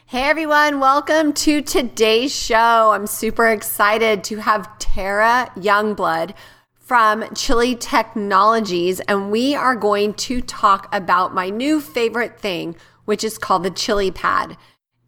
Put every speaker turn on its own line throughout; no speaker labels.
Hey everyone, welcome to today's show. I'm super excited to have Tara Youngblood from Chili Technologies, and we are going to talk about my new favorite thing, which is called the ChiliPad.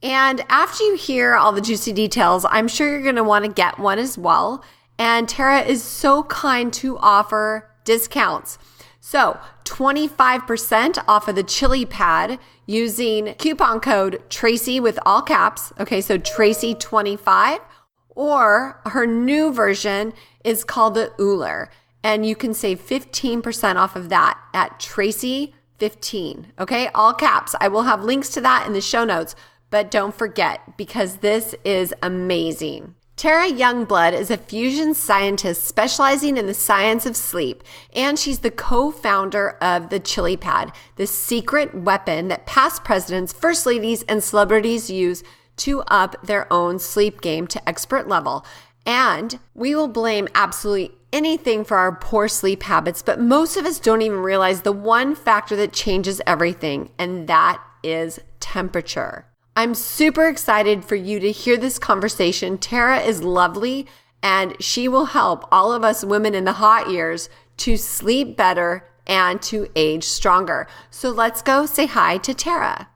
And after you hear all the juicy details, I'm sure you're going to want to get one as well. And Tara is so kind to offer discounts. So 25% off of the ChiliPad using coupon code Tracy with all caps. Okay, so Tracy25, or her new version is called the Uller, and you can save 15% off of that at Tracy15. Okay, all caps. I will have links to that in the show notes, but don't forget because this is amazing. Tara Youngblood is a fusion scientist specializing in the science of sleep, and she's the co-founder of the ChiliPad, the secret weapon that past presidents, first ladies, and celebrities use to up their own sleep game to expert level. And we will blame absolutely anything for our poor sleep habits, but most of us don't even realize the one factor that changes everything, and that is temperature. I'm super excited for you to hear this conversation. Tara is lovely, and she will help all of us women in the hot years to sleep better and to age stronger. So let's go say hi to Tara.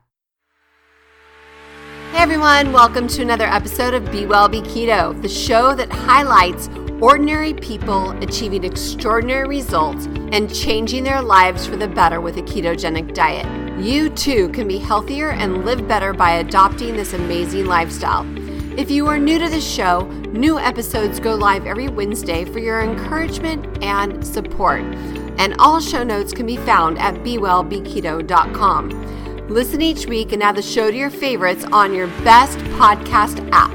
Hey everyone, welcome to another episode of Be Well, Be Keto, the show that highlights ordinary people achieving extraordinary results and changing their lives for the better with a ketogenic diet. You too can be healthier and live better by adopting this amazing lifestyle. If you are new to the show, new episodes go live every Wednesday for your encouragement and support. And all show notes can be found at bewellbeketo.com. Listen each week and add the show to your favorites on your best podcast app.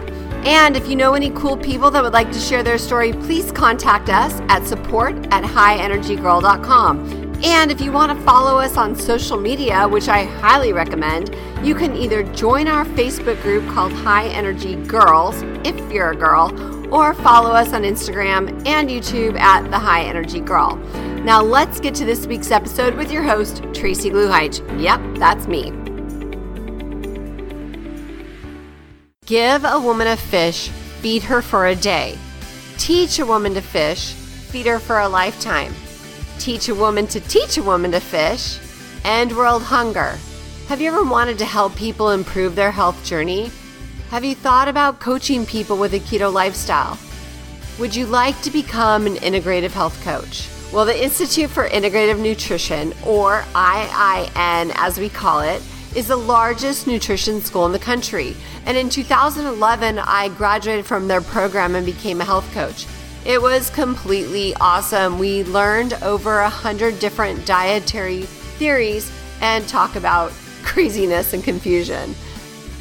And if you know any cool people that would like to share their story, please contact us at support@highenergygirl.com. And if you want to follow us on social media, which I highly recommend, you can either join our Facebook group called High Energy Girls, if you're a girl, or follow us on Instagram and YouTube at The High Energy Girl. Now let's get to this week's episode with your host, Tracy Gluhite. Yep, that's me. Give a woman a fish, feed her for a day. Teach a woman to fish, feed her for a lifetime. Teach a woman to fish, end world hunger. Have you ever wanted to help people improve their health journey? Have you thought about coaching people with a keto lifestyle? Would you like to become an integrative health coach? Well, the Institute for Integrative Nutrition, or IIN as we call it, is the largest nutrition school in the country. And in 2011, I graduated from their program and became a health coach. It was completely awesome. We learned over 100 different dietary theories and talk about craziness and confusion.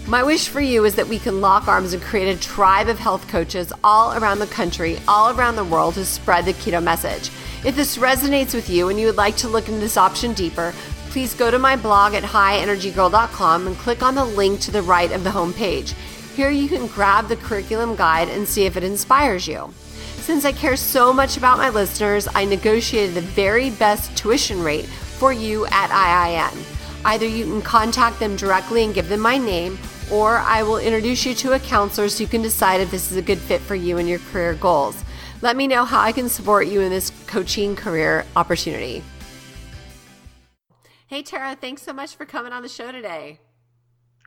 My wish for you is that we can lock arms and create a tribe of health coaches all around the country, all around the world to spread the keto message. If this resonates with you and you would like to look into this option deeper, please go to my blog at highenergygirl.com and click on the link to the right of the homepage. Here you can grab the curriculum guide and see if it inspires you. Since I care so much about my listeners, I negotiated the very best tuition rate for you at IIN. Either you can contact them directly and give them my name, or I will introduce you to a counselor so you can decide if this is a good fit for you and your career goals. Let me know how I can support you in this coaching career opportunity. Hey Tara, thanks so much for coming on the show today.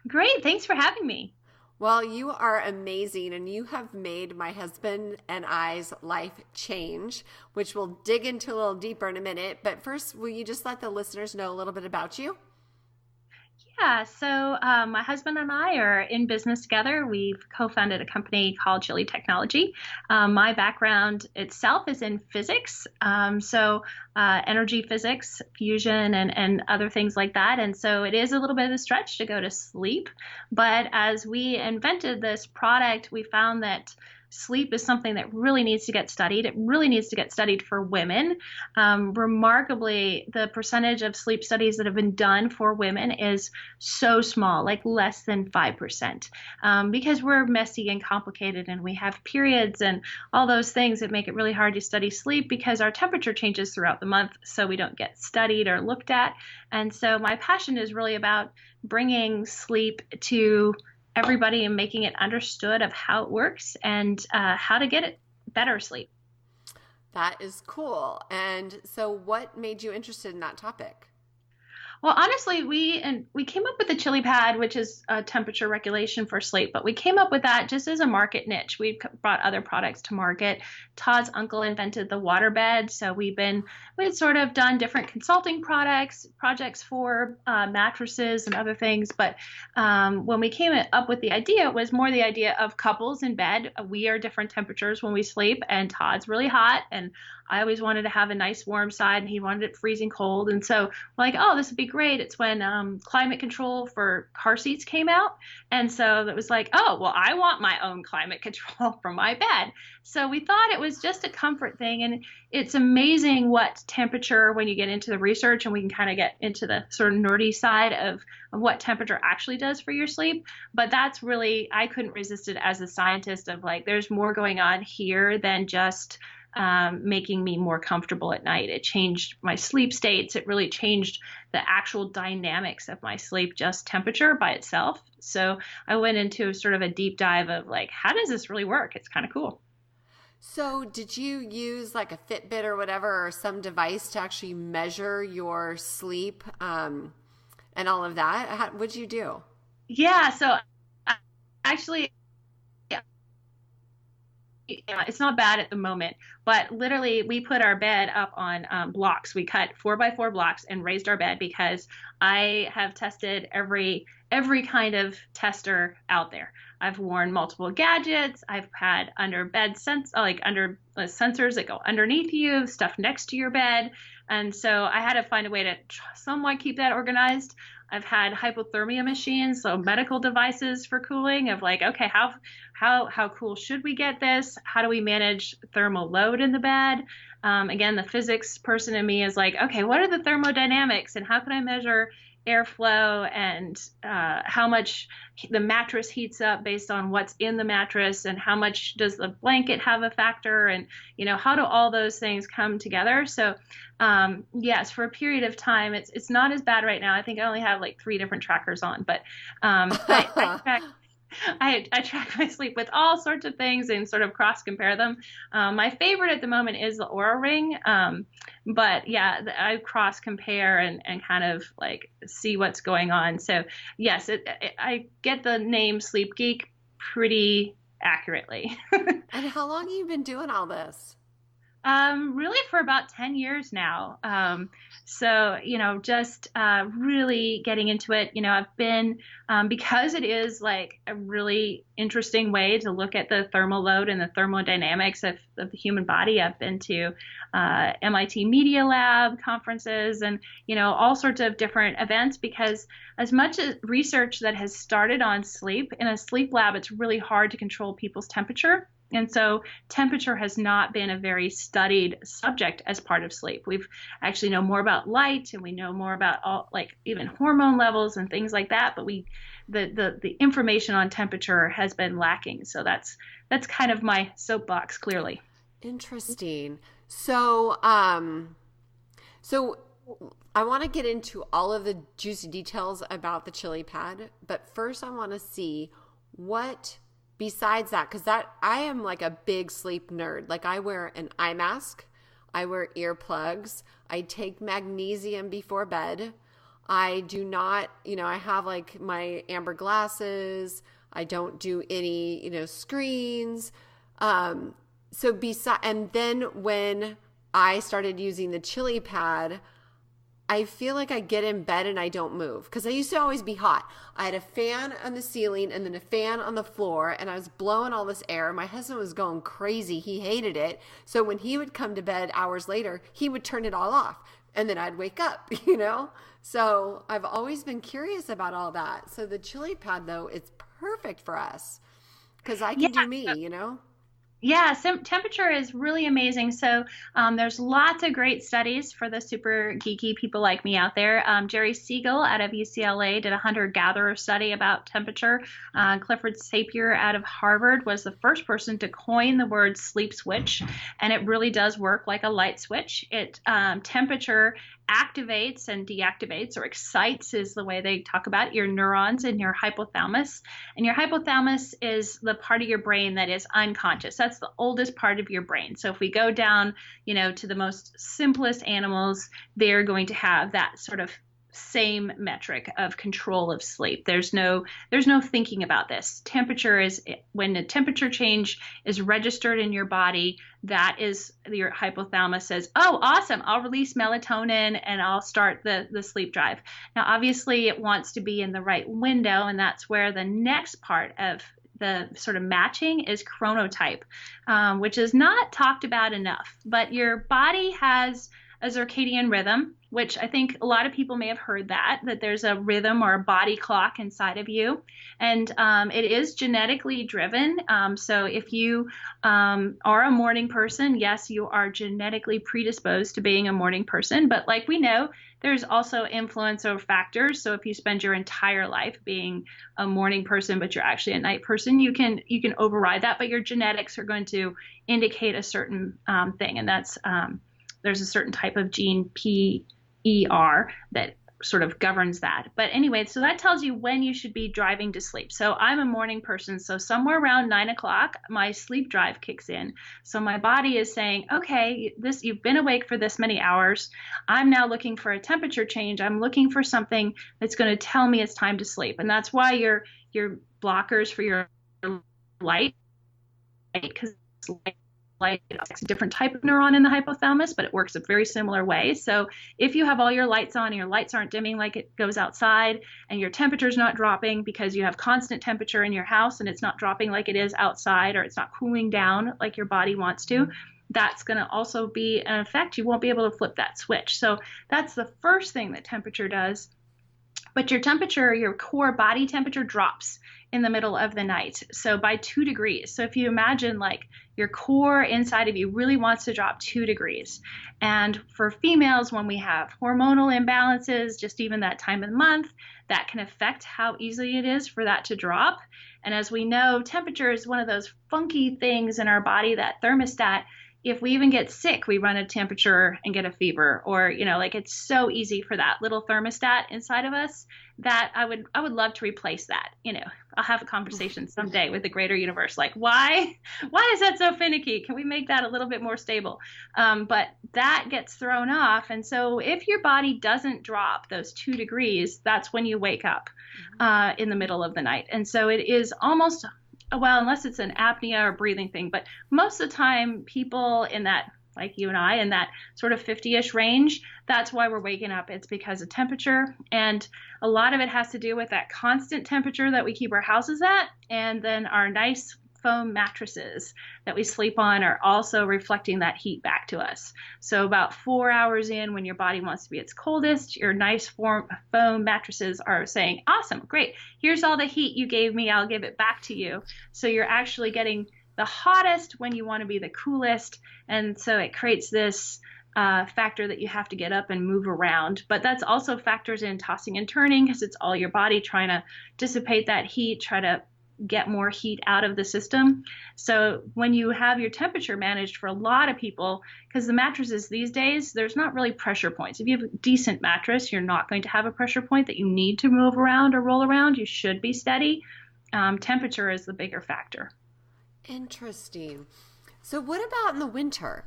Great, thanks for having me.
Well, you are amazing, and you have made my husband and I's life change, which we'll dig into a little deeper in a minute. But first, will you just let the listeners know a little bit about you?
Yeah, so my husband and I are in business together. We've co-founded a company called Chili Technology. My background itself is in physics, energy physics, fusion, and other things like that. And so it is a little bit of a stretch to go to sleep. But as we invented this product, we found that sleep is something that really needs to get studied. It really needs to get studied for women. Remarkably, the percentage of sleep studies that have been done for women is so small, like less than 5%, because we're messy and complicated and we have periods and all those things that make it really hard to study sleep because our temperature changes throughout the month, so we don't get studied or looked at. And so my passion is really about bringing sleep to everybody and making it understood of how it works and how to get it better sleep.
That is cool. And so what made you interested in that topic?
Well, honestly, we came up with the ChiliPad, which is a temperature regulation for sleep, but we came up with that just as a market niche. We've brought other products to market. Todd's uncle invented the water bed, so we had sort of done different consulting projects for mattresses and other things. But when we came up with the idea, it was more the idea of couples in bed. We are different temperatures when we sleep, and Todd's really hot, and I always wanted to have a nice warm side, and he wanted it freezing cold. And so, like, oh, this would be great. It's when climate control for car seats came out. And so it was like, oh, well, I want my own climate control for my bed. So we thought it was just a comfort thing. And it's amazing what temperature, when you get into the research, and we can kind of get into the sort of nerdy side of what temperature actually does for your sleep. But that's really, I couldn't resist it as a scientist of like, there's more going on here than just making me more comfortable at night. It changed my sleep states. It really changed the actual dynamics of my sleep, just temperature by itself. So I went into sort of a deep dive of like, how does this really work? It's kind of cool.
So did you use like a Fitbit or whatever, or some device to actually measure your sleep and all of that? What'd you do?
Yeah. So actually, it's not bad at the moment, but literally we put our bed up on blocks. We cut 4x4 blocks and raised our bed because I have tested every kind of tester out there. I've worn multiple gadgets. I've had under sensors that go underneath you, stuff next to your bed. And so I had to find a way to somewhat keep that organized. I've had hypothermia machines, so medical devices for cooling of like, okay, how cool should we get this? How do we manage thermal load in the bed? Again, the physics person in me is like, okay, what are the thermodynamics and how can I measure airflow and how much the mattress heats up based on what's in the mattress and how much does the blanket have a factor and, how do all those things come together? So yes, for a period of time, it's not as bad right now. I think I only have like 3 different trackers on, but I track my sleep with all sorts of things and sort of cross compare them. My favorite at the moment is the Aura Ring. But yeah, I cross compare and kind of like see what's going on. So yes, I get the name Sleep Geek pretty accurately.
And how long have you been doing all this?
Really for about 10 years now. So, just really getting into it. I've been, because it is like a really interesting way to look at the thermal load and the thermodynamics of the human body. I've been to MIT Media Lab conferences and, all sorts of different events because as much as research that has started on sleep, in a sleep lab, it's really hard to control people's temperature. And so temperature has not been a very studied subject as part of sleep. We've actually know more about light and we know more about all like even hormone levels and things like that, but the information on temperature has been lacking. So that's kind of my soapbox clearly.
Interesting. So so I want to get into all of the juicy details about the ChiliPad, but first I want to see what besides that, because I am like a big sleep nerd. Like I wear an eye mask, I wear earplugs, I take magnesium before bed. I do not, I have like my amber glasses. I don't do any, screens. And then when I started using the ChiliPad, I feel like I get in bed and I don't move because I used to always be hot. I had a fan on the ceiling and then a fan on the floor and I was blowing all this air. My husband was going crazy. He hated it. So when he would come to bed hours later, he would turn it all off and then I'd wake up, So I've always been curious about all that. So the ChiliPad though, it's perfect for us because I can do me,
Yeah, temperature is really amazing. So there's lots of great studies for the super geeky people like me out there. Jerry Siegel out of UCLA did a hunter-gatherer study about temperature. Clifford Sapir out of Harvard was the first person to coin the word sleep switch, and it really does work like a light switch. Temperature activates and deactivates, or excites is the way they talk about it, your neurons in your hypothalamus. And your hypothalamus is the part of your brain that is unconscious. That's the oldest part of your brain. So if we go down, to the most simplest animals, they're going to have that sort of same metric of control of sleep. There's no thinking about this. Temperature is when the temperature change is registered in your body, that is your hypothalamus says, oh, awesome, I'll release melatonin and I'll start the sleep drive. Now, obviously it wants to be in the right window, and that's where the next part of the sort of matching is chronotype, which is not talked about enough. But your body has a circadian rhythm, which I think a lot of people may have heard that there's a rhythm or a body clock inside of you. And it is genetically driven. So if you are a morning person, yes, you are genetically predisposed to being a morning person. But like we know, there's also influence of factors. So if you spend your entire life being a morning person, but you're actually a night person, you can override that. But your genetics are going to indicate a certain thing. And that's there's a certain type of gene, PER, that sort of governs that. But anyway, so that tells you when you should be driving to sleep. So I'm a morning person. So somewhere around 9 o'clock, my sleep drive kicks in. So my body is saying, okay, you've been awake for this many hours. I'm now looking for a temperature change. I'm looking for something that's going to tell me it's time to sleep. And that's why your blockers for your light, because light affects a different type of neuron in the hypothalamus, but it works a very similar way. So if you have all your lights on and your lights aren't dimming like it goes outside, and your temperature's not dropping because you have constant temperature in your house and it's not dropping like it is outside, or it's not cooling down like your body wants to, that's going to also be an effect. You won't be able to flip that switch. So that's the first thing that temperature does. But your temperature, your core body temperature, drops in the middle of the night. So by 2 degrees. So if you imagine like your core inside of you really wants to drop 2 degrees. And for females, when we have hormonal imbalances, just even that time of the month, that can affect how easily it is for that to drop. And as we know, temperature is one of those funky things in our body, that thermostat. If we even get sick, we run a temperature and get a fever, or, like it's so easy for that little thermostat inside of us that I would love to replace that. I'll have a conversation someday with the greater universe. Like, why is that so finicky? Can we make that a little bit more stable? But that gets thrown off. And so if your body doesn't drop those 2 degrees, that's when you wake up in the middle of the night. And so it is almost, well, unless it's an apnea or breathing thing, but most of the time people in that, like you and I, in that sort of 50-ish range, that's why we're waking up. It's because of temperature. And a lot of it has to do with that constant temperature that we keep our houses at. And then our nice foam mattresses that we sleep on are also reflecting that heat back to us. So about 4 hours in, when your body wants to be its coldest, your nice foam mattresses are saying, awesome, great, here's all the heat you gave me, I'll give it back to you. So you're actually getting the hottest when you want to be the coolest. And so it creates this factor that you have to get up and move around. But that's also factors in tossing and turning, because it's all your body trying to dissipate that heat, try to get more heat out of the system. So when you have your temperature managed, for a lot of people, because the mattresses these days, there's not really pressure points. If you have a decent mattress, you're not going to have a pressure point that you need to move around or roll around. You should be steady. Temperature is the bigger factor.
Interesting. So what about in the winter?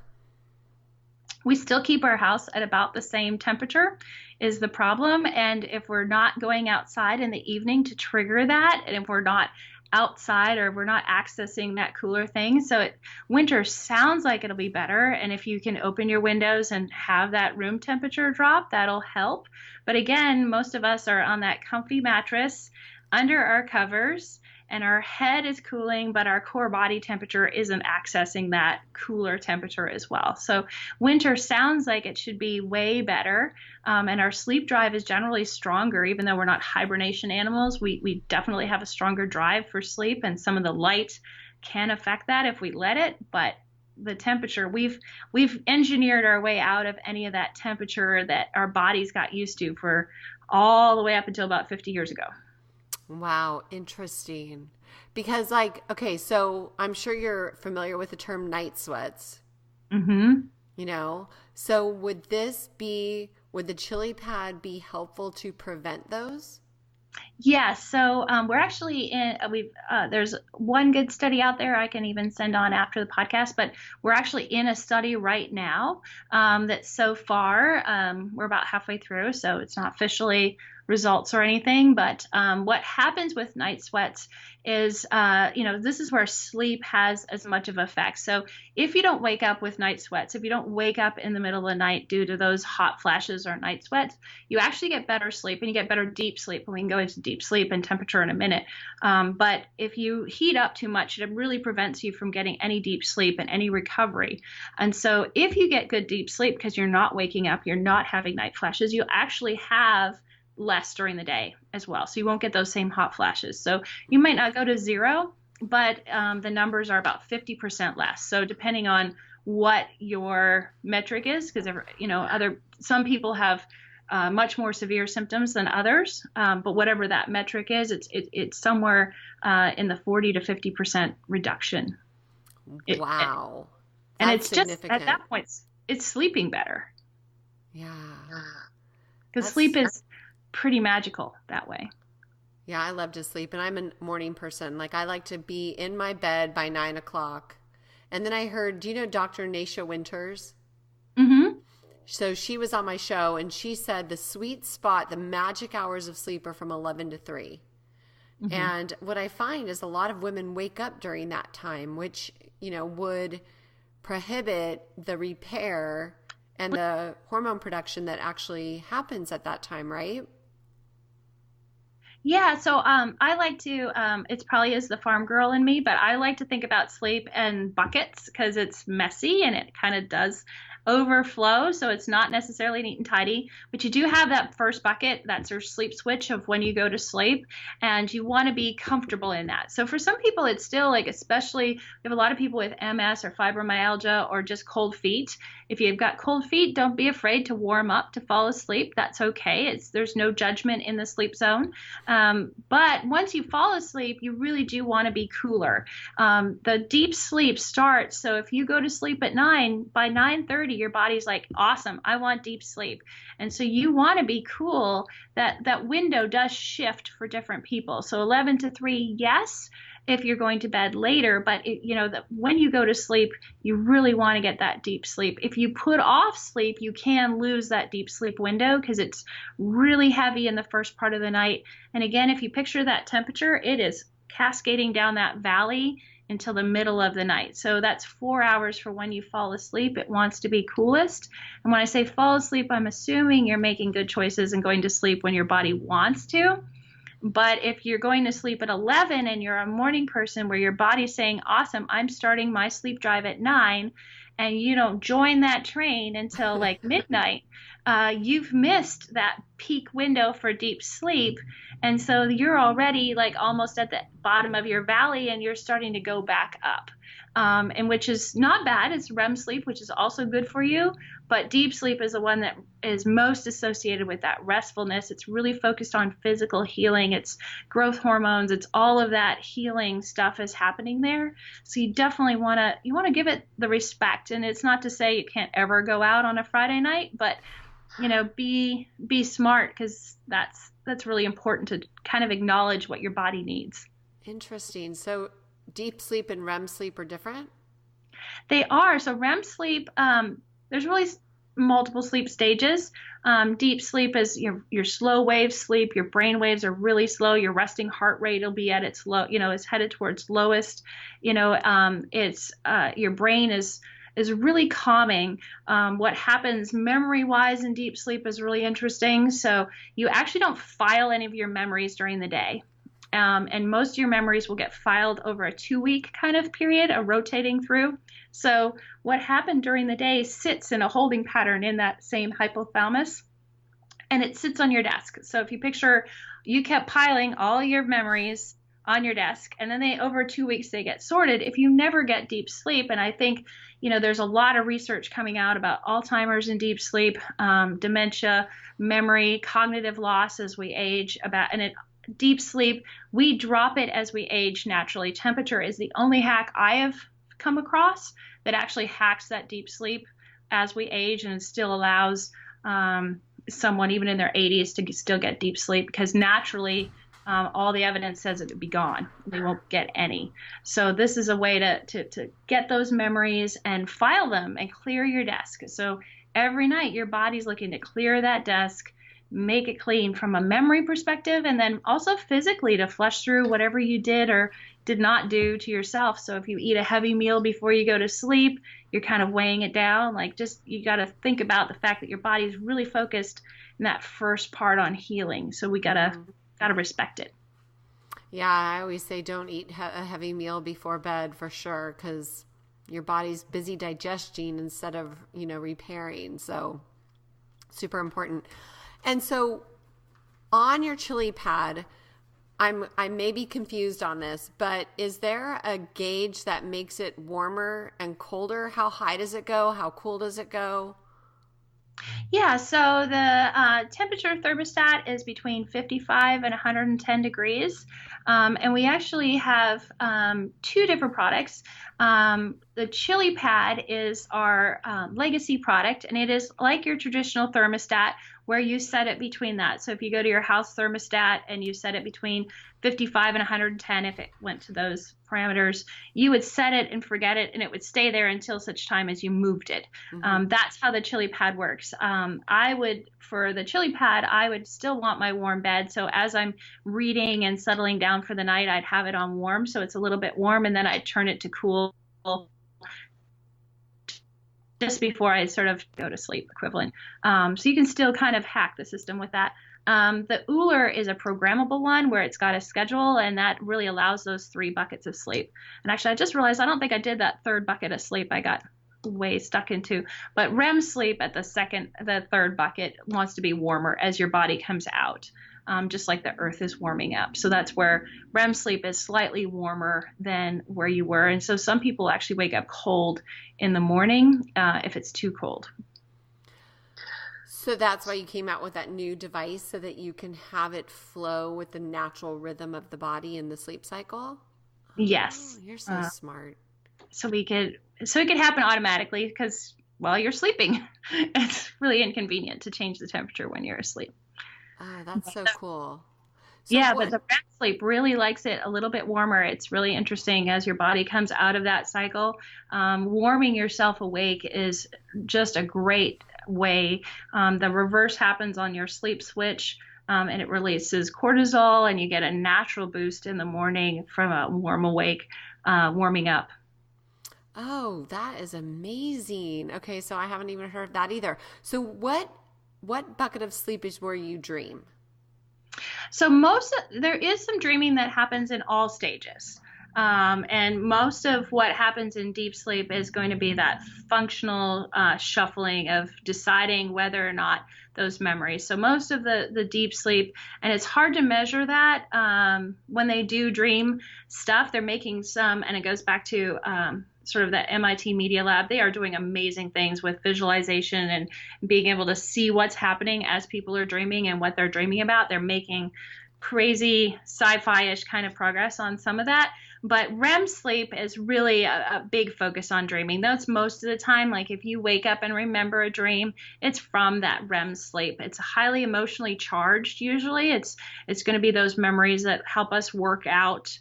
We still keep our house at about the same temperature is the problem. And if we're not going outside in the evening to trigger that, and if we're not outside or we're not accessing that cooler thing, so winter sounds like it'll be better. And if you can open your windows and have that room temperature drop, that'll help. But again, most of us are on that comfy mattress under our covers, and our head is cooling, but our core body temperature isn't accessing that cooler temperature as well. So winter sounds like it should be way better. And our sleep drive is generally stronger, even though we're not hibernation animals. We definitely have a stronger drive for sleep, and some of the light can affect that if we let it. But the temperature, we've engineered our way out of any of that temperature that our bodies got used to for all the way up until about 50 years ago.
Wow, interesting. Because okay, so I'm sure you're familiar with the term night sweats.
Mm-hmm.
So would this be Would the ChiliPad be helpful to prevent those?
Yeah, so we're actually in, there's one good study out there I can even send on after the podcast, but we're actually in a study right now that so far we're about halfway through, so it's not officially results or anything, but what happens with night sweats is, this is where sleep has as much of an effect. So if you don't wake up with night sweats, if you don't wake up in the middle of the night due to those hot flashes or night sweats, you actually get better sleep and you get better deep sleep. And we can go into deep sleep and temperature in a minute. But if you heat up too much, it really prevents you from getting any deep sleep and any recovery. And so if you get good deep sleep because you're not waking up, you're not having night flashes, you actually have less during the day as well. So you won't get those same hot flashes. So you might not go to zero, but the numbers are about 50% less. So depending on what your metric is, because some people have much more severe symptoms than others, but whatever that metric is, it's somewhere in the 40 to 50% reduction.
Wow.
And it's just at that point, it's sleeping better.
Yeah.
Because sleep is pretty magical that way.
Yeah, I love to sleep, and I'm a morning person. Like, I like to be in my bed by 9 o'clock. And then I heard, do you know Dr. Nasha Winters?
Mm-hmm.
So she was on my show, and she said the sweet spot, the magic hours of sleep are from 11 to 3. Mm-hmm. And what I find is a lot of women wake up during that time, which, would prohibit the repair and the hormone production that actually happens at that time, right?
Yeah, so I like to, it probably is the farm girl in me, but I like to think about sleep in buckets because it's messy and it kind of does overflow. So it's not necessarily neat and tidy, but you do have that first bucket. That's your sleep switch of when you go to sleep, and you want to be comfortable in that. So for some people, it's still especially, we have a lot of people with MS or fibromyalgia or just cold feet. If you've got cold feet, don't be afraid to warm up to fall asleep. That's okay. There's no judgment in the sleep zone. But once you fall asleep, you really do want to be cooler. The deep sleep starts. So if you go to sleep at 9, by 9:30, your body's like, awesome, I want deep sleep. And so you want to be cool. That window does shift for different people. So 11 to 3, yes, if you're going to bed later, but when you go to sleep, you really want to get that deep sleep. If you put off sleep, you can lose that deep sleep window because it's really heavy in the first part of the night. And again, if you picture that temperature, it is cascading down that valley until the middle of the night. So that's 4 hours for when you fall asleep. It wants to be coolest. And when I say fall asleep, I'm assuming you're making good choices and going to sleep when your body wants to. But if you're going to sleep at 11 and you're a morning person where your body's saying, awesome, I'm starting my sleep drive at 9, and you don't join that train until midnight, you've missed that peak window for deep sleep. And so you're already almost at the bottom of your valley and you're starting to go back up. And which is not bad. It's REM sleep, which is also good for you. But deep sleep is the one that is most associated with that restfulness. It's really focused on physical healing. It's growth hormones. It's all of that healing stuff is happening there. So you definitely want to give it the respect. And it's not to say you can't ever go out on a Friday night, but be smart, because that's really important to kind of acknowledge what your body needs.
Interesting. So deep sleep and REM sleep are different?
They are. So REM sleep, there's really multiple sleep stages. Deep sleep is your slow wave sleep. Your brain waves are really slow. Your resting heart rate will be at its low, it's headed towards lowest. It's your brain is really calming. What happens memory-wise in deep sleep is really interesting. So you actually don't file any of your memories during the day. And most of your memories will get filed over a 2-week kind of period, a rotating through. So what happened during the day sits in a holding pattern in that same hypothalamus, and it sits on your desk. So if you picture, you kept piling all your memories on your desk, and then over 2 weeks, they get sorted. If you never get deep sleep, and I think, there's a lot of research coming out about Alzheimer's and deep sleep, dementia, memory, cognitive loss as we age, deep sleep, we drop it as we age naturally. Temperature is the only hack I have come across that actually hacks that deep sleep as we age and still allows someone even in their 80s to still get deep sleep, because naturally all the evidence says it would be gone. They won't get any. So this is a way to get those memories and file them and clear your desk. So every night your body's looking to clear that desk, make it clean from a memory perspective, and then also physically to flush through whatever you did or did not do to yourself. So if you eat a heavy meal before you go to sleep, you're kind of weighing it down. Like, just, you got to think about the fact that your body's really focused in that first part on healing. So we gotta respect it.
Yeah, I always say don't eat a heavy meal before bed for sure, because your body's busy digesting instead of, repairing. So super important. And so on your ChiliPad, I may be confused on this, but is there a gauge that makes it warmer and colder? How high does it go? How cool does it go?
Yeah, so the temperature thermostat is between 55 and 110 degrees. And we actually have two different products. The ChiliPad is our legacy product, and it is like your traditional thermostat where you set it between that. So if you go to your house thermostat and you set it between 55 and 110, if it went to those parameters, you would set it and forget it, and it would stay there until such time as you moved it. That's how the ChiliPad works. For the ChiliPad, I would still want my warm bed. So as I'm reading and settling down for the night, I'd have it on warm, so it's a little bit warm, and then I'd turn it to cool just before I sort of go to sleep, equivalent. So you can still kind of hack the system with that. The Uller is a programmable one where it's got a schedule, and that really allows those 3 buckets of sleep. And actually, I just realized I don't think I did that 3rd bucket of sleep I got way stuck into. But REM sleep at the 3rd bucket wants to be warmer as your body comes out, just like the earth is warming up. So that's where REM sleep is slightly warmer than where you were. And so some people actually wake up cold in the morning if it's too cold.
So that's why you came out with that new device, so that you can have it flow with the natural rhythm of the body in the sleep cycle?
Yes.
Oh, you're so smart.
So it could happen automatically because while you're sleeping, it's really inconvenient to change the temperature when you're asleep.
Oh, that's so cool.
But the REM sleep really likes it a little bit warmer. It's really interesting as your body comes out of that cycle. Warming yourself awake is just a great way. The reverse happens on your sleep switch, and it releases cortisol, and you get a natural boost in the morning from a warm awake, warming up.
Oh, that is amazing. Okay, so I haven't even heard of that either. So what bucket of sleep is where you dream?
So there is some dreaming that happens in all stages. And most of what happens in deep sleep is going to be that functional shuffling of deciding whether or not those memories. So most of the deep sleep, and it's hard to measure that when they do dream stuff, they're making some, and it goes back to sort of the MIT Media Lab. They are doing amazing things with visualization and being able to see what's happening as people are dreaming and what they're dreaming about. They're making crazy sci-fi-ish kind of progress on some of that. But REM sleep is really a big focus on dreaming. That's most of the time. Like if you wake up and remember a dream, it's from that REM sleep. It's highly emotionally charged. Usually it's going to be those memories that help us work out.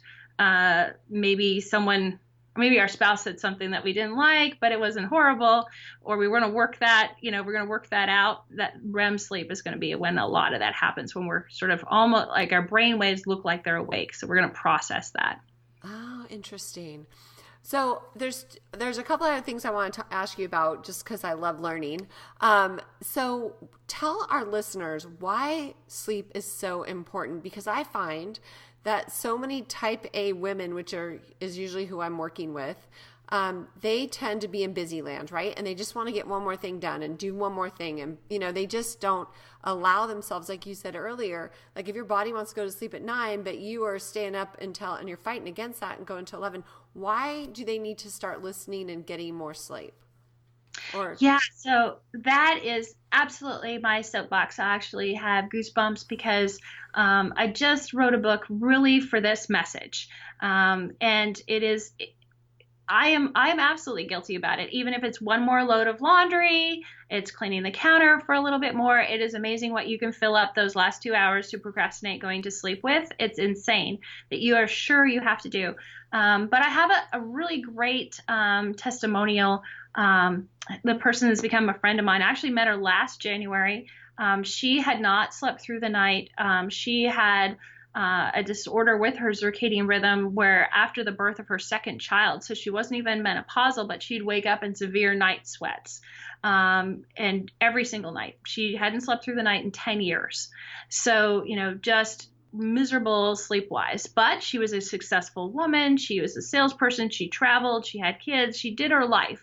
Maybe our spouse said something that we didn't like, but it wasn't horrible, or we're going to work that out. That REM sleep is going to be when a lot of that happens, when we're sort of almost like our brain waves look like they're awake. So we're going to process that.
Oh, interesting. So there's a couple other things I want to ask you about, just because I love learning. So tell our listeners why sleep is so important, because I find that so many type A women, which is usually who I'm working with, they tend to be in busy land, right? And they just want to get one more thing done and do one more thing. And, they just don't allow themselves, like you said earlier, like if your body wants to go to sleep at 9, but you are staying up and you're fighting against that and going to 11, why do they need to start listening and getting more sleep?
So that is absolutely my soapbox. I actually have goosebumps because I just wrote a book really for this message. And I am absolutely guilty about it. Even if it's one more load of laundry, it's cleaning the counter for a little bit more. It is amazing what you can fill up those last 2 hours to procrastinate going to sleep with. It's insane that you are sure you have to do. But I have a really great testimonial. The person has become a friend of mine. I actually met her last January. She had not slept through the night. She had a disorder with her circadian rhythm where after the birth of her second child, so she wasn't even menopausal, but she'd wake up in severe night sweats. And every single night. She hadn't slept through the night in 10 years. So, just miserable sleep-wise. But she was a successful woman. She was a salesperson. She traveled. She had kids. She did her life.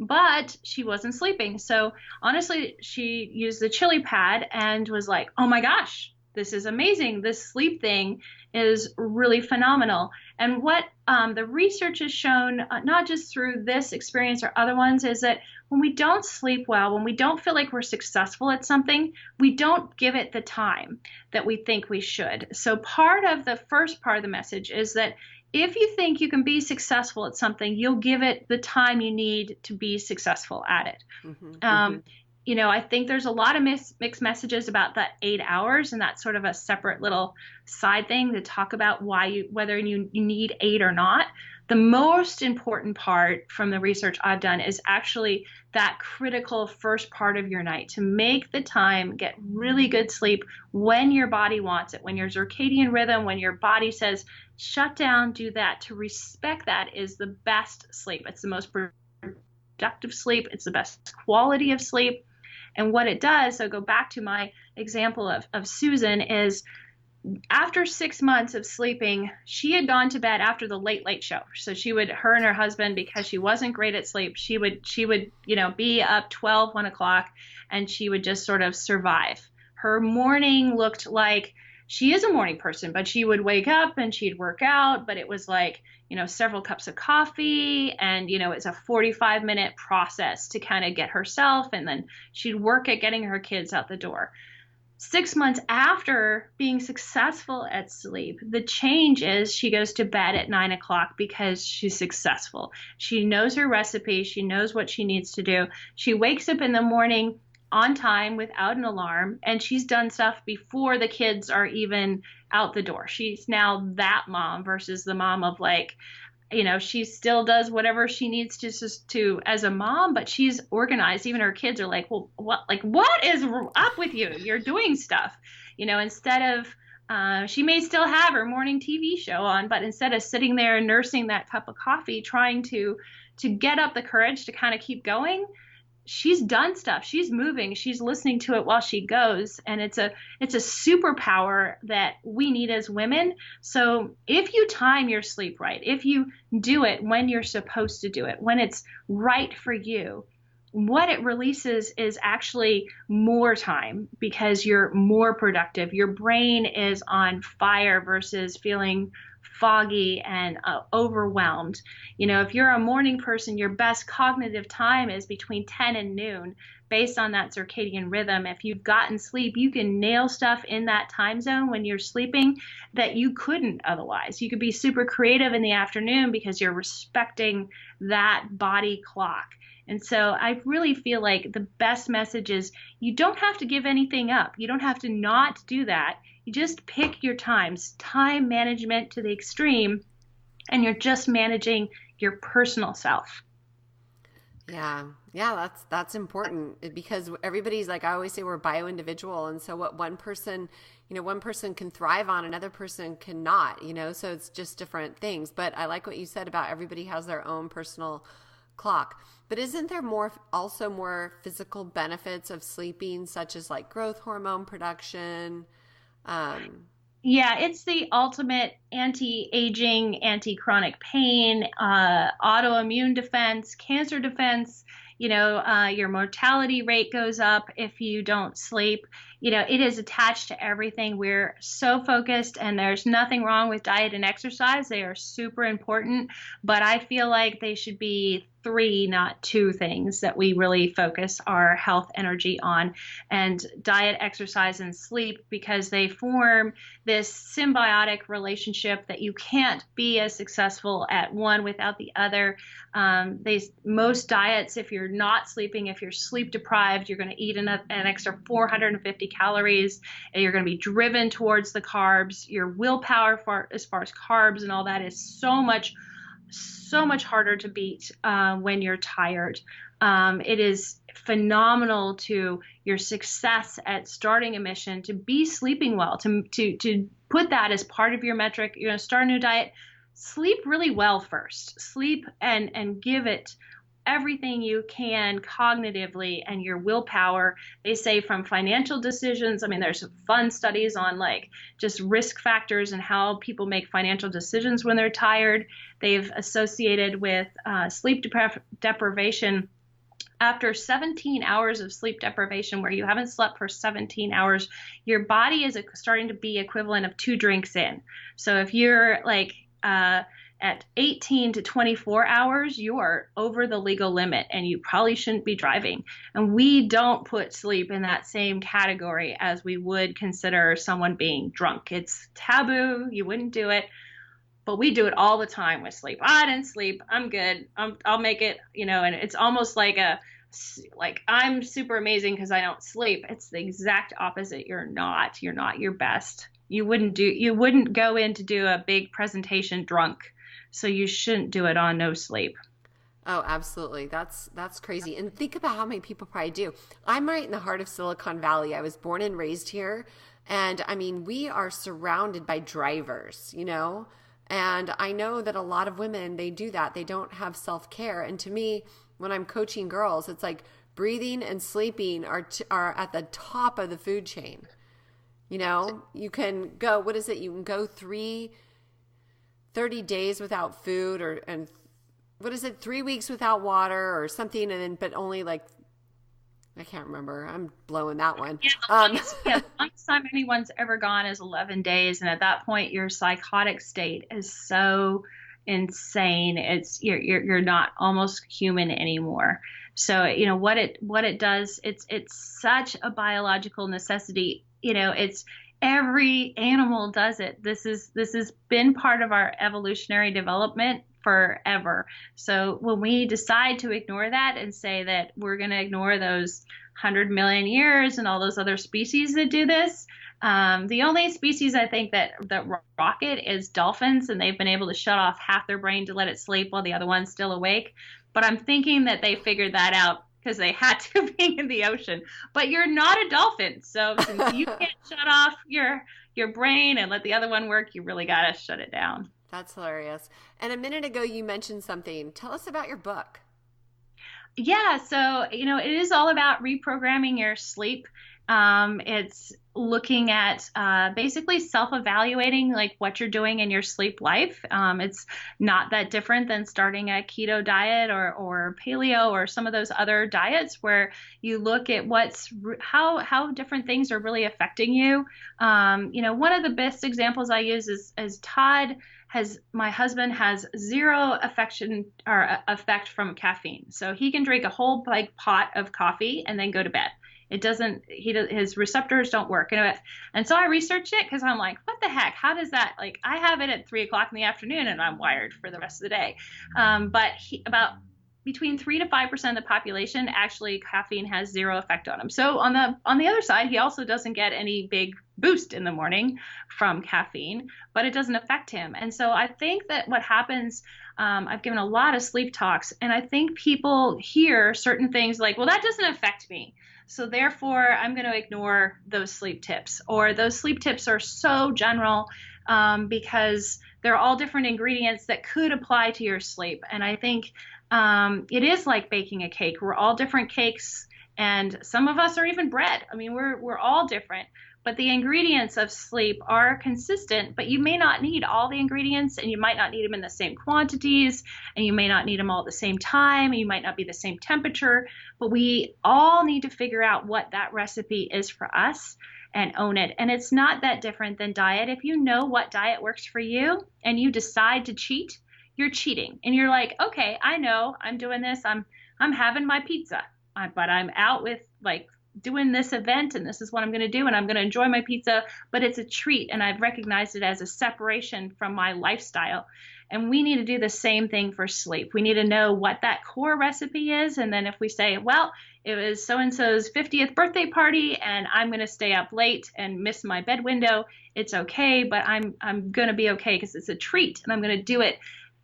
But she wasn't sleeping. So honestly, she used the ChiliPad and was like, oh my gosh, this is amazing. This sleep thing is really phenomenal. And what the research has shown, not just through this experience or other ones, is that when we don't sleep well, when we don't feel like we're successful at something, we don't give it the time that we think we should. So part of the first part of the message is that if you think you can be successful at something, you'll give it the time you need to be successable at it. I think there's a lot of mixed messages about that 8 hours, and that's sort of a separate little side thing to talk about whether you need 8 or not. The most important part from the research I've done is actually that critical first part of your night to make the time, get really good sleep when your body wants it, when your circadian rhythm, when your body says, shut down, do that. To respect that is the best sleep. It's the most productive sleep. It's the best quality of sleep. And what it does, so go back to my example of Susan, is after 6 months of sleeping, she had gone to bed after the late show. So her and her husband, because she wasn't great at sleep, she would, be up 12, 1 o'clock, and she would just sort of survive. Her morning looked like, she is a morning person, but she would wake up and she'd work out, but it was like, several cups of coffee, and, it's a 45-minute process to kind of get herself, and then she'd work at getting her kids out the door. 6 months after being successful at sleep, the change is she goes to bed at 9 o'clock because she's successful. She knows her recipe. She knows what she needs to do. She wakes up in the morning on time without an alarm, and she's done stuff before the kids are even out the door. She's now that mom versus the mom of she still does whatever she needs to as a mom, but she's organized. Even her kids are like, well, what is up with you? You're doing stuff, instead of, she may still have her morning TV show on, but instead of sitting there and nursing that cup of coffee, trying to get up the courage to kind of keep going, she's done stuff. She's moving. She's listening to it while she goes. And it's a superpower that we need as women. So if you time your sleep right, if you do it when you're supposed to do it, when it's right for you, what it releases is actually more time because you're more productive. Your brain is on fire versus feeling foggy and overwhelmed. If you're a morning person, your best cognitive time is between 10 and noon based on that circadian rhythm. If you've gotten sleep, you can nail stuff in that time zone when you're sleeping that you couldn't otherwise. You could be super creative in the afternoon because you're respecting that body clock. And so I really feel like the best message is you don't have to give anything up. You don't have to not do that. You just pick your times, time management to the extreme, and you're just managing your personal self.
Yeah, that's important because everybody's like, I always say we're bio-individual. And so what one person can thrive on, another person cannot, so it's just different things. But I like what you said about everybody has their own personal clock. But isn't there also more physical benefits of sleeping, such as like growth hormone production?
Yeah, it's the ultimate anti-aging, anti-chronic pain, autoimmune defense, cancer defense. Your mortality rate goes up if you don't sleep. It is attached to everything. We're so focused, and there's nothing wrong with diet and exercise. They are super important, but I feel like they should be three, not two things that we really focus our health energy on, and diet, exercise, and sleep, because they form this symbiotic relationship that you can't be as successful at one without the other. Most diets, if you're not sleeping, if you're sleep deprived, you're going to eat an extra 450 calories, and you're going to be driven towards the carbs. Your willpower as far as carbs and all that is so much harder to beat when you're tired. It is phenomenal to your success at starting a mission to be sleeping well, to put that as part of your metric. You're going to start a new diet. Sleep really well first. Sleep and give it everything you can cognitively and your willpower. They say from financial decisions, I mean, there's fun studies on like just risk factors and how people make financial decisions when they're tired. They've associated with sleep deprivation. After 17 hours of sleep deprivation, where you haven't slept for 17 hours, your body is starting to be equivalent of 2 drinks in. So if you're like at 18 to 24 hours, you are over the legal limit and you probably shouldn't be driving. And we don't put sleep in that same category as we would consider someone being drunk. It's taboo. You wouldn't do it. But we do it all the time with sleep. I didn't sleep. I'm good. I'll make it, and it's almost like I'm super amazing because I don't sleep. It's the exact opposite. You're not your best. You wouldn't go in to do a big presentation drunk. So you shouldn't do it on no sleep.
Oh, absolutely. That's crazy. And think about how many people probably do. I'm right in the heart of Silicon Valley. I was born and raised here. And I mean, we are surrounded by drivers, And I know that a lot of women, they do that. They don't have self-care. And to me, when I'm coaching girls, it's like breathing and sleeping are at the top of the food chain. You can go, what is it? You can go 30 days without food and what is it? 3 weeks without water or something. And then, but only like, I can't remember. I'm blowing that one.
The longest time anyone's ever gone is 11 days. And at that point, your psychotic state is so insane. You're not almost human anymore. So, what it does, it's such a biological necessity. It's every animal does it. This has been part of our evolutionary development forever. So when we decide to ignore that and say that we're going to ignore those 100 million years and all those other species that do this, the only species I think that rock it is dolphins, and they've been able to shut off half their brain to let it sleep while the other one's still awake. But I'm thinking that they figured that out because they had to be in the ocean. But you're not a dolphin. So since you can't shut off your brain and let the other one work, you really got to shut it down.
That's hilarious. And a minute ago, you mentioned something. Tell us about your book.
Yeah. So, it is all about reprogramming your sleep. It's looking at basically self-evaluating like what you're doing in your sleep life. It's not that different than starting a keto diet or paleo or some of those other diets where you look at how different things are really affecting you. One of the best examples I use is Todd. My husband has zero effect from caffeine. So he can drink a whole pot of coffee and then go to bed. His receptors don't work. And so I researched it because I'm like, what the heck? How does that, I have it at 3:00 in the afternoon and I'm wired for the rest of the day. But about between 3 to 5% of the population, actually caffeine has zero effect on him. So on the other side, he also doesn't get any big boost in the morning from caffeine, but it doesn't affect him. And so I think that what happens, I've given a lot of sleep talks, and I think people hear certain things like, well, that doesn't affect me, so therefore I'm going to ignore those sleep tips, or those sleep tips are so general because they're all different ingredients that could apply to your sleep. And I think it is like baking a cake. We're all different cakes, and some of us are even bread. I mean, we're all different, but the ingredients of sleep are consistent, but you may not need all the ingredients, and you might not need them in the same quantities, and you may not need them all at the same time, and you might not be the same temperature, but we all need to figure out what that recipe is for us and own it. And it's not that different than diet. If you know what diet works for you and you decide to cheat, you're cheating. And you're like, okay, I know I'm doing this. I'm having my pizza, but I'm out with like doing this event and this is what I'm going to do and I'm going to enjoy my pizza, but it's a treat and I've recognized it as a separation from my lifestyle. And we need to do the same thing for sleep. We need to know what that core recipe is. And then if we say, well, it was so-and-so's 50th birthday party and I'm going to stay up late and miss my bed window, it's okay, but I'm going to be okay because it's a treat and I'm going to do it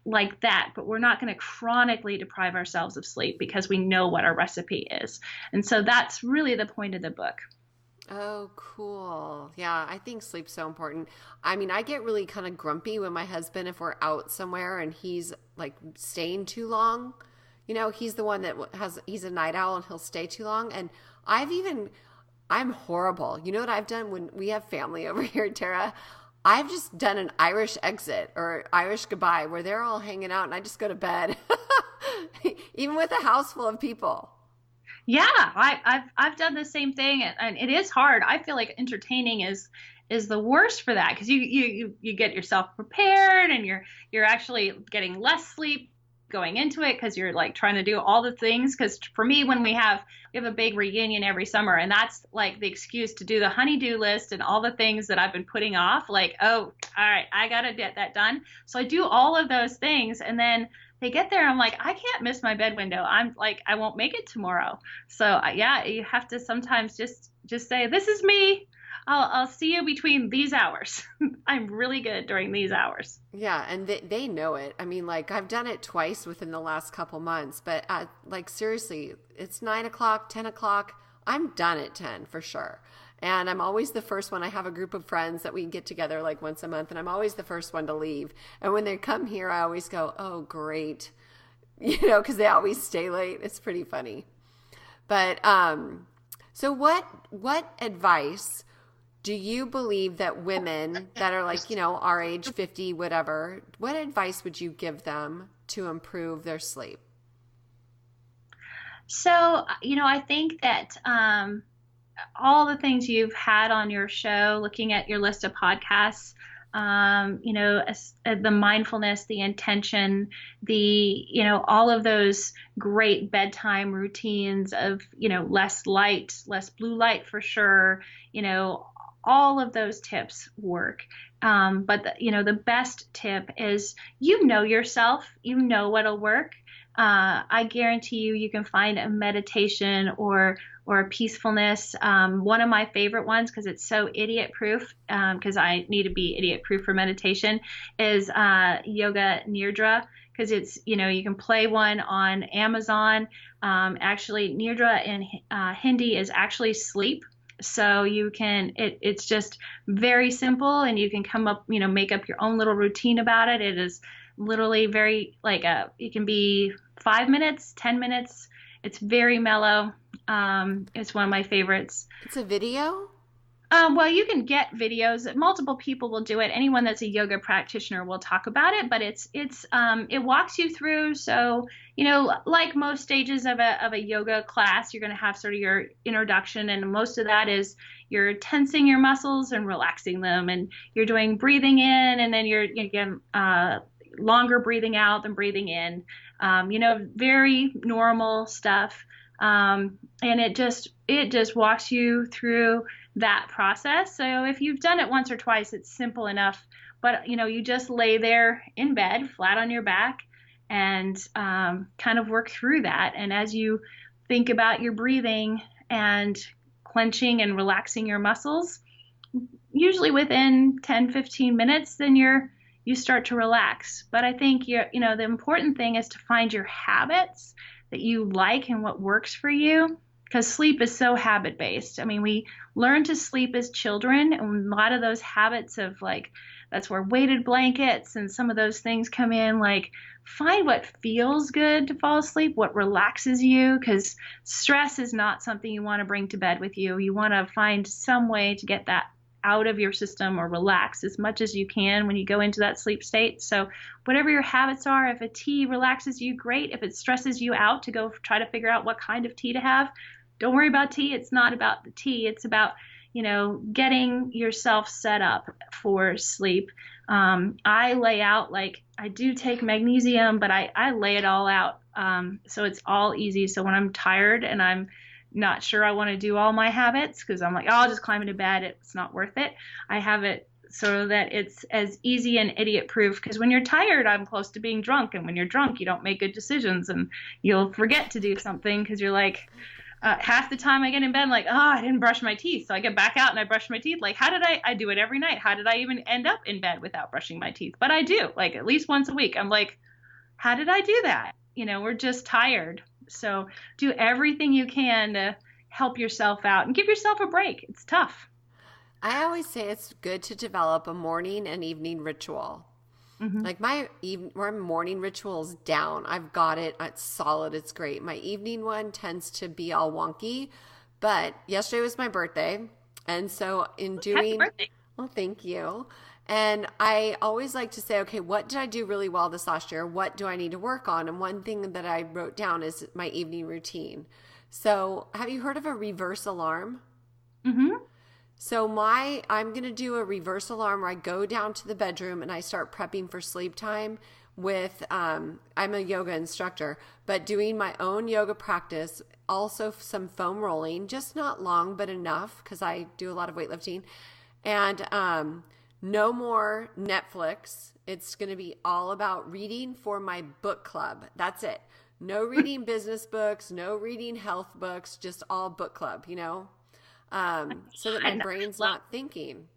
like that. But we're not going to chronically deprive ourselves of sleep because we know what our recipe is. And so that's really the point of the book.
Oh, cool. Yeah, I think sleep's so important. I mean, I get really kind of grumpy when my husband, if we're out somewhere and he's like staying too long. You know, he's the one that he's a night owl and he'll stay too long. And I'm horrible. You know what I've done when we have family over here, Tara? I've just done an Irish exit or Irish goodbye where they're all hanging out and I just go to bed, even with a house full of people.
Yeah, I've done the same thing, and it is hard. I feel like entertaining is the worst for that because you get yourself prepared and you're actually getting less sleep going into it because you're like trying to do all the things. Because for me, when we have a big reunion every summer, and that's like the excuse to do the honey-do list and all the things that I've been putting off. Like, oh, all right, I gotta get that done. So I do all of those things, and then they get there. I'm like, I can't miss my bed window. I'm like, I won't make it tomorrow. So yeah, you have to sometimes just say, this is me. I'll see you between these hours. I'm really good during these hours.
Yeah, and they know it. I mean, like I've done it twice within the last couple months, but like seriously, it's 9 o'clock, 10 o'clock. I'm done at 10 for sure. And I'm always the first one. I have a group of friends that we get together like once a month, and I'm always the first one to leave. And when they come here, I always go, oh, great. You know, because they always stay late. It's pretty funny. But so what advice do you believe that women that are like, you know, our age, 50, whatever, what advice would you give them to improve their sleep?
So, you know, I think that all the things you've had on your show, looking at your list of podcasts, you know, the mindfulness, the intention, you know, all of those great bedtime routines of, you know, less light, less blue light for sure, you know, all of those tips work. But you know, the best tip is, you know yourself, you know what'll work. I guarantee you can find a meditation or a peacefulness. One of my favorite ones, because it's so idiot proof, because I need to be idiot proof for meditation, is yoga nidra, because it's, you know, you can play one on Amazon. Actually, nidra in Hindi is actually sleep. So you can, it's just very simple, and you can come up, you know, make up your own little routine about it. It is literally very like it can be 5 minutes, 10 minutes. It's very mellow. It's one of my favorites.
It's a video?
Well, you can get videos. Multiple people will do it. Anyone that's a yoga practitioner will talk about it, but it walks you through. So, you know, like most stages of a yoga class, you're going to have sort of your introduction, and most of that is you're tensing your muscles and relaxing them, and you're doing breathing in, and then you're again longer breathing out than breathing in. You know, very normal stuff. And it just walks you through that process. So if you've done it once or twice, it's simple enough. But, you know, you just lay there in bed, flat on your back, and kind of work through that. And as you think about your breathing and clenching and relaxing your muscles, usually within 10, 15 minutes, then you start to relax. But I think you know, the important thing is to find your habits that you like and what works for you, because sleep is so habit based. I mean, we learn to sleep as children, and a lot of those habits of like, that's where weighted blankets and some of those things come in. Like, find what feels good to fall asleep, what relaxes you, because stress is not something you want to bring to bed with you. You want to find some way to get that out of your system or relax as much as you can when you go into that sleep state. So whatever your habits are, if a tea relaxes you, great. If it stresses you out to go try to figure out what kind of tea to have, don't worry about tea. It's not about the tea. It's about, you know, getting yourself set up for sleep. I lay out like I do take magnesium, but I lay it all out. So it's all easy. So when I'm tired and I'm not sure I want to do all my habits, because I'm like, oh, I'll just climb into bed, it's not worth it. I have it so that it's as easy and idiot proof. Because when you're tired, I'm close to being drunk. And when you're drunk, you don't make good decisions and you'll forget to do something because you're like, half the time I get in bed, like, oh, I didn't brush my teeth. So I get back out and I brush my teeth. Like, how did I do it every night. How did I even end up in bed without brushing my teeth? But I do, like, at least once a week. I'm like, how did I do that? We're just tired. So do everything you can to help yourself out and give yourself a break. It's tough.
I always say it's good to develop a morning and evening ritual.
Mm-hmm.
Like my morning ritual is down. I've got it. It's solid. It's great. My evening one tends to be all wonky, but yesterday was my birthday. And so
Happy birthday.
well, thank you. And I always like to say, okay, what did I do really well this last year? What do I need to work on? And one thing that I wrote down is my evening routine. So have you heard of a reverse alarm?
Mm-hmm.
So I'm going to do a reverse alarm where I go down to the bedroom and I start prepping for sleep time with, I'm a yoga instructor, but doing my own yoga practice, also some foam rolling, just not long, but enough because I do a lot of weightlifting. And no more Netflix. It's going to be all about reading for my book club. That's it. No reading business books, no reading health books, just all book club, so that my brain's not thinking.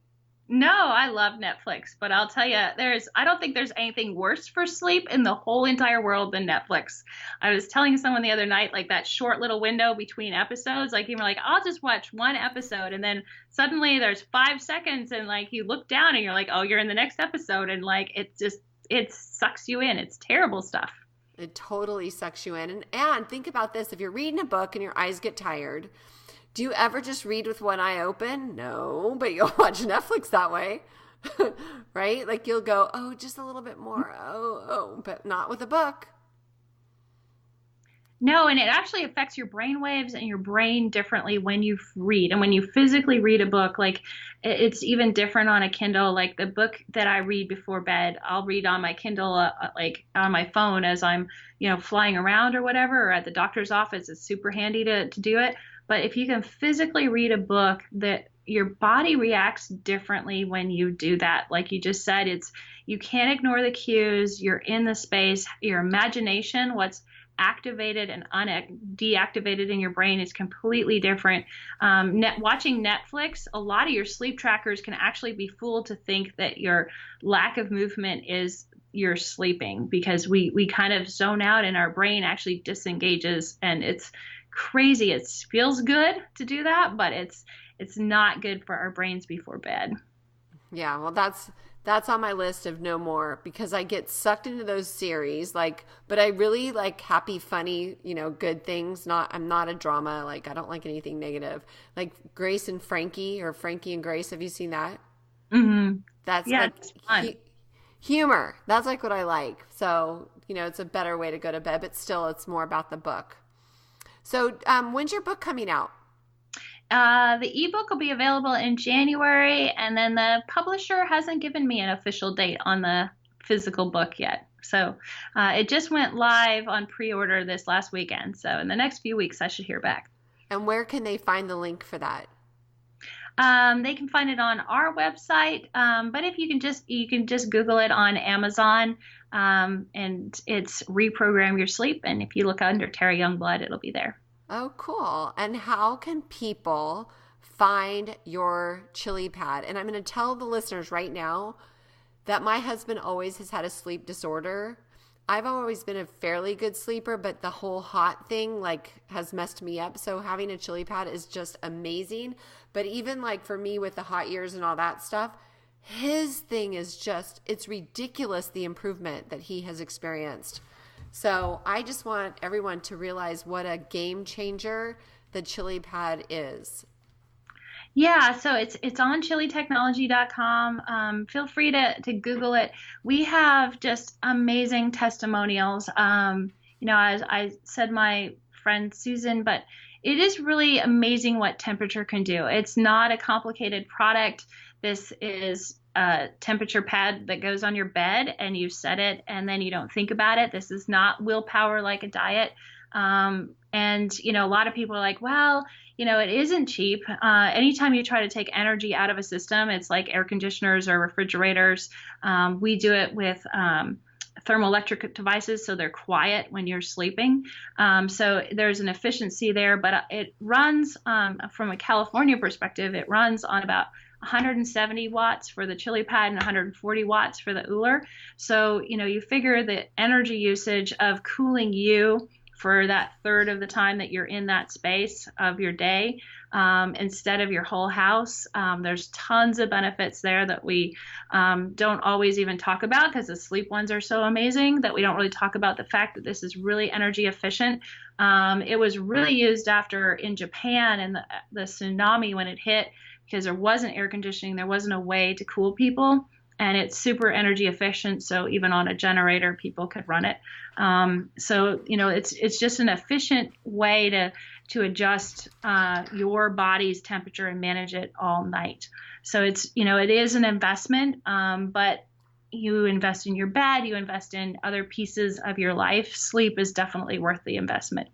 No, I love Netflix, but I'll tell you, I don't think there's anything worse for sleep in the whole entire world than Netflix. I was telling someone the other night, like that short little window between episodes, like you're like, I'll just watch one episode, and then suddenly there's 5 seconds, and like you look down and you're like, oh, you're in the next episode, and like it sucks you in. It's terrible stuff.
It totally sucks you in. And think about this: if you're reading a book and your eyes get tired, do you ever just read with one eye open? No, but you'll watch Netflix that way, right? Like you'll go, oh, just a little bit more. Oh, but not with a book.
No, and it actually affects your brain waves and your brain differently when you read. And when you physically read a book, like it's even different on a Kindle. Like the book that I read before bed, I'll read on my Kindle, like on my phone as I'm, flying around or whatever, or at the doctor's office. It's super handy to do it. But if you can physically read a book, that your body reacts differently when you do that. Like you just said, you can't ignore the cues. You're in the space. Your imagination, what's activated and deactivated in your brain is completely different. Watching Netflix, a lot of your sleep trackers can actually be fooled to think that your lack of movement is you're sleeping, because we kind of zone out and our brain actually disengages, and it's crazy. It feels good to do that, but it's not good for our brains before bed.
Yeah, well, that's on my list of no more, because I get sucked into those series, but I really like happy, funny, good things. I'm not a drama. Like I don't like anything negative. Like Grace and Frankie, or Frankie and Grace. Have you seen that?
Mm-hmm.
That's
it's fun.
Humor. That's like what I like. So, it's a better way to go to bed, but still it's more about the book. So, when's your book coming out?
The ebook will be available in January, and then the publisher hasn't given me an official date on the physical book yet. So it just went live on pre-order this last weekend. So in the next few weeks, I should hear back.
And where can they find the link for that?
They can find it on our website, but if you can just Google it on Amazon, and it's Reprogram Your Sleep. And if you look under Tara Youngblood, it'll be there.
Oh, cool. And how can people find your ChiliPad? And I'm going to tell the listeners right now that my husband always has had a sleep disorder. I've always been a fairly good sleeper, but the whole hot thing has messed me up. So having a ChiliPad is just amazing. But even for me with the hot ears and all that stuff, his thing is it's ridiculous, the improvement that he has experienced. So I just want everyone to realize what a game changer the ChiliPad is.
Yeah, so it's on chilitechnology.com. Feel free to Google it. We have just amazing testimonials. As I said, my friend Susan, but it is really amazing what temperature can do. It's not a complicated product. This is a temperature pad that goes on your bed and you set it and then you don't think about it. This is not willpower like a diet. And, a lot of people are like, well, it isn't cheap. Anytime you try to take energy out of a system, it's like air conditioners or refrigerators. We do it with thermoelectric devices, so they're quiet when you're sleeping. So there's an efficiency there, but it runs, from a California perspective, it runs on about 170 watts for the ChiliPad and 140 watts for the Uller. So, you figure the energy usage of cooling you for that third of the time that you're in that space of your day, instead of your whole house. There's tons of benefits there that we don't always even talk about because the sleep ones are so amazing that we don't really talk about the fact that this is really energy efficient. It was really used in Japan and the tsunami when it hit, because there wasn't air conditioning, there wasn't a way to cool people. And it's super energy efficient, so even on a generator, people could run it. So it's just an efficient way to adjust your body's temperature and manage it all night. So it is an investment, but you invest in your bed, you invest in other pieces of your life. Sleep is definitely worth the investment.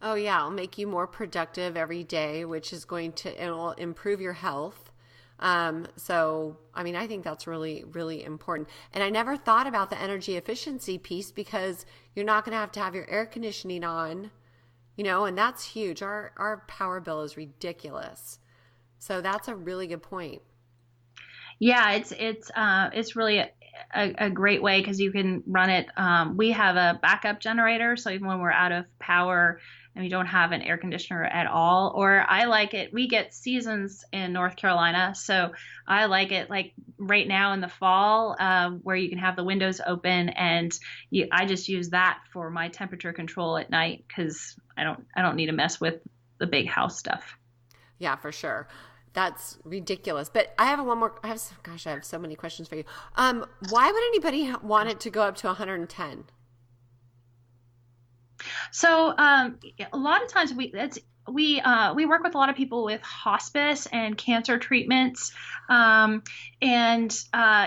Oh yeah, it'll make you more productive every day, which is it'll improve your health. I think that's really, really important. And I never thought about the energy efficiency piece because you're not going to have your air conditioning on, and that's huge. Our power bill is ridiculous. So that's a really good point.
Yeah, it's really a great way because you can run it. We have a backup generator, so even when we're out of power and we don't have an air conditioner at all, or I like it. We get seasons in North Carolina, so I like it like right now in the fall, where you can have the windows open, and I just use that for my temperature control at night because I don't need to mess with the big house stuff.
Yeah, for sure. That's ridiculous. But I have one more. I have so many questions for you. Why would anybody want it to go up to 110?
So a lot of times we work with a lot of people with hospice and cancer treatments, and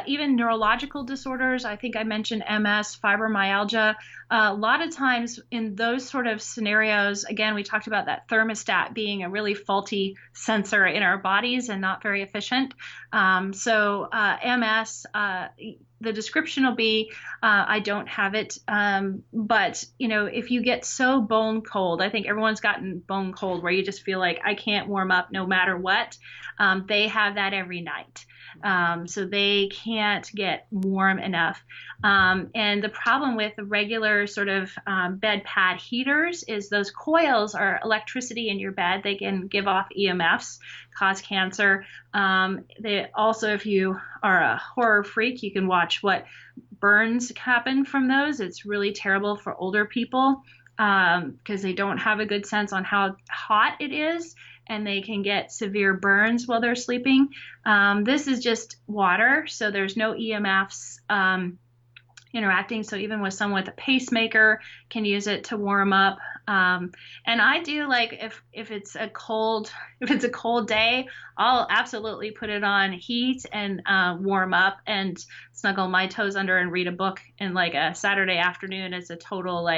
even neurological disorders. I think I mentioned MS, fibromyalgia. A lot of times in those sort of scenarios, again, we talked about that thermostat being a really faulty sensor in our bodies and not very efficient. So MS, the description will be, I don't have it, but if you get so bone cold, I think everyone's gotten bone cold where you just feel like I can't warm up no matter what. They have that every night. So they can't get warm enough. And the problem with the regular sort of bed pad heaters is those coils are electricity in your bed. They can give off EMFs, cause cancer. They also, if you are a horror freak, you can watch what burns happen from those. It's really terrible for older people because they don't have a good sense on how hot it is, and they can get severe burns while they're sleeping. This is just water, so there's no EMFs interacting. So even with someone with a pacemaker can use it to warm up. And I do, like, if it's a cold day, I'll absolutely put it on heat and warm up and snuggle my toes under and read a book. And like a Saturday afternoon is a total,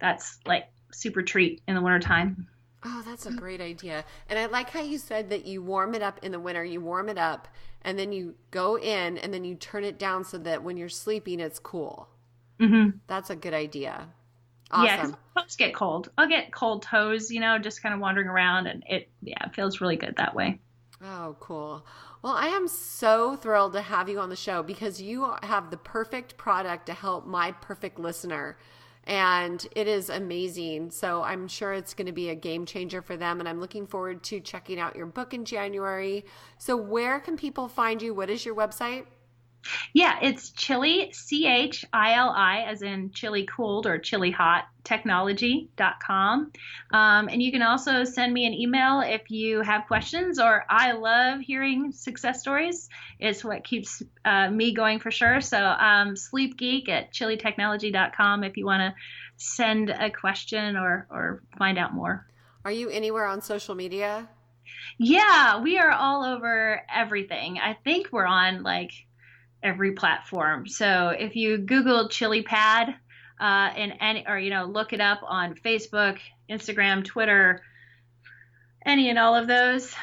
that's like super treat in the wintertime.
Oh, that's a great idea. And I like how you said that you warm it up in the winter. You warm it up and then you go in and then you turn it down so that when you're sleeping, it's cool.
Mm-hmm.
That's a good idea. Awesome.
Yeah, 'cause toes get cold. I'll get cold toes, just kind of wandering around, and it feels really good that way.
Oh, cool. Well, I am so thrilled to have you on the show because you have the perfect product to help my perfect listener. And it is amazing. So I'm sure it's going to be a game changer for them. And I'm looking forward to checking out your book in January. So where can people find you? What is your website?
Yeah, it's Chili, CHILI, as in chili cooled or chili hot, technology.com. And you can also send me an email if you have questions, or I love hearing success stories. It's what keeps me going for sure. So Sleep Geek at chilitechnology.com if you want to send a question or find out more.
Are you anywhere on social media?
Yeah, we are all over everything. I think we're on like every platform. So if you Google ChiliPad, or look it up on Facebook, Instagram, Twitter, any and all of those,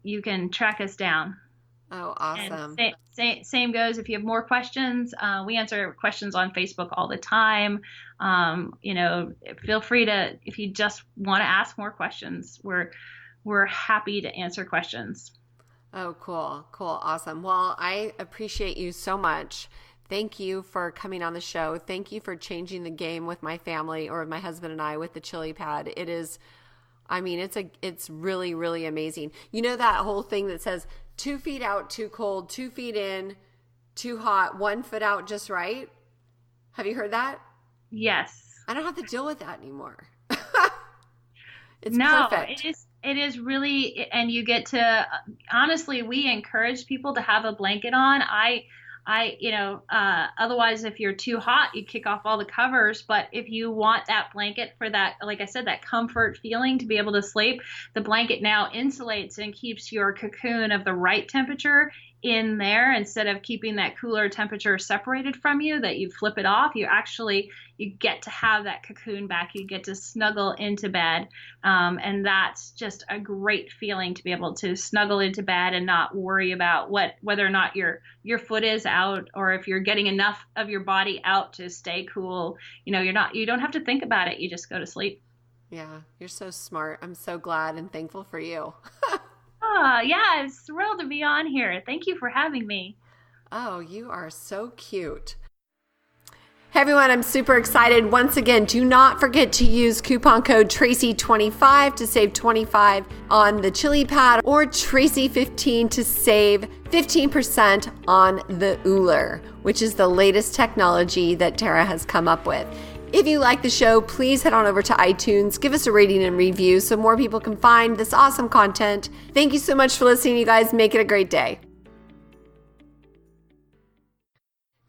you can track us down.
Oh,
And
awesome.
same goes if you have more questions. We answer questions on Facebook all the time. Feel free to, if you just want to ask more questions, we're happy to answer questions.
Oh, cool. Cool. Awesome. Well, I appreciate you so much. Thank you for coming on the show. Thank you for changing the game with my family, or my husband and I, with the ChiliPad. It is, I mean, it's really, really amazing. You know that whole thing that says 2 feet out, too cold, 2 feet in, too hot, 1 foot out, just right? Have you heard that?
Yes.
I don't have to deal with that anymore. It's
No,
perfect.
it is really, and you get to, honestly, we encourage people to have a blanket on. Otherwise, if you're too hot, you kick off all the covers. But if you want that blanket for that, like I said, that comfort feeling to be able to sleep, the blanket now insulates and keeps your cocoon of the right temperature in there, instead of keeping that cooler temperature separated from you, that you flip it off. You get to have that cocoon back. You get to snuggle into bed. And that's just a great feeling, to be able to snuggle into bed and not worry about whether or not your foot is out, or if you're getting enough of your body out to stay cool. You don't have to think about it. You just go to sleep.
Yeah, you're so smart. I'm so glad and thankful for you.
Yeah, I'm thrilled to be on here. Thank you for having me.
Oh, you are so cute. Hey everyone, I'm super excited. Once again, do not forget to use coupon code Tracy25 to save 25 on the ChiliPad, or Tracy15 to save 15% on the Uller, which is the latest technology that Tara has come up with. If you like the show, please head on over to iTunes, give us a rating and review so more people can find this awesome content. Thank you so much for listening, you guys. Make it a great day.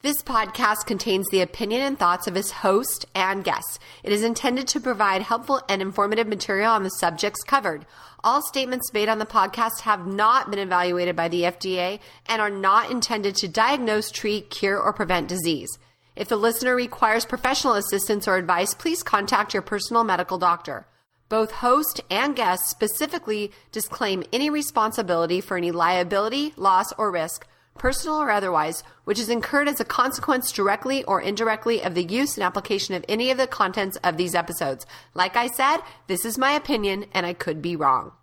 This podcast contains the opinion and thoughts of its host and guests. It is intended to provide helpful and informative material on the subjects covered. All statements made on the podcast have not been evaluated by the FDA and are not intended to diagnose, treat, cure, or prevent disease. If the listener requires professional assistance or advice, please contact your personal medical doctor. Both host and guest specifically disclaim any responsibility for any liability, loss, or risk, personal or otherwise, which is incurred as a consequence directly or indirectly of the use and application of any of the contents of these episodes. Like I said, this is my opinion and I could be wrong.